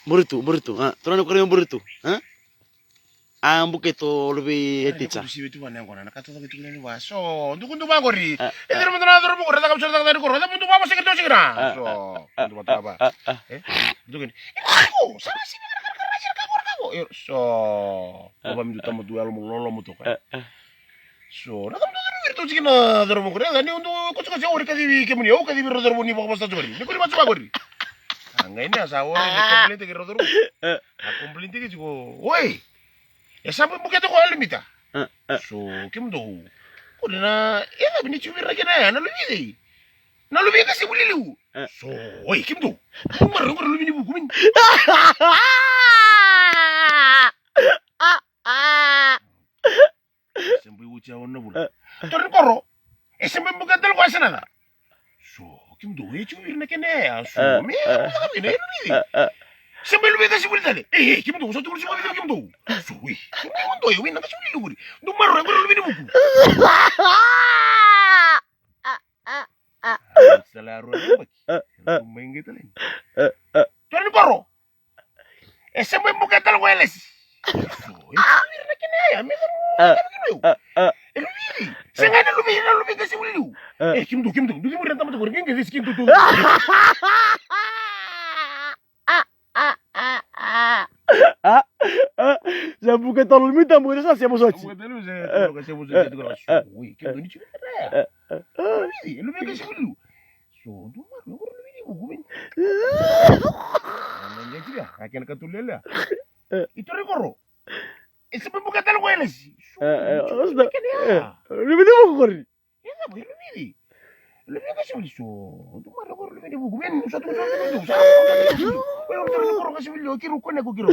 Burrito. Tornano kore yung burrito. Ang buketo lebih etica. Aku sih itu mana yang konan kata gitu nih waso. Untuk bagori. Itu rumah tanah rumah korang tak bisa tak dari korang. Tapi untuk apa sih kita sih kira? So, untuk apa? Itu kan. Aku sama sih karena kamu. So, apa minta tamu tuh alam lolo mutu kan. So, nak kamu itu sih kena dari rumah korang. Ini untuk kocok-kocok orang kasih kemuni. Oh kasih biru dari buni bawa pasal juga. Ini kau macam bagori. Enggak ini asal orang komplain tiga rotor. Aku komplain tiga juga. Woi. Ya sampai bukan itu kalau limita. So, kim do. Kau na, ya tapi ni cuma lagi na, na lebih kasih boleh lu. So, oi kim do. Umar lebih ni buku min. Sampai ucapan na bula. Tuan koro, sampai bukan tu luar sana. So, kim do. Cuma lagi na. So, me, apa ni? Sampai lebih kasih boleh tadi. Kim do. Satu kursi boleh kim do. So, wih. Untuk ya, wih, nak kasih boleh lu. Dumar orang lebih ni buku. Salah orang apa? Main gitu lagi. Tuan koro. Sampai bukan tal wireless. So, ini nak kena ya, memang lu. Lebih. Sengaja lebih kasih boleh lu. Kim do. Dulu murid tamat tu orang enggak kim do. Já bukan tolong minta bukan sah siapa soci. Bukan dulu saya kasih muzik itu kalau wih kita ini cuma ada. Lu kasih dulu. So, tu mah lu lebih ni buku min. Namanya juga, akan ketulela. Itu rekoro. Sebab bukan tahu wireless. Lebih ni buku kori. Ya tak boleh lebih. Lebih kasih beli so. Tu mah rekoro lebih ni buku min. Satu. Kalau rekoro kasih beli kira kau nak kira.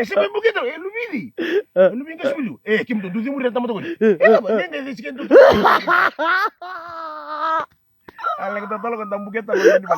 Sebab bukan tu, lebih kasih beli. Kim tu, dulu murid tamat tu. Ni sekian tu. Alang kita tolong tentang bukan tamat ni.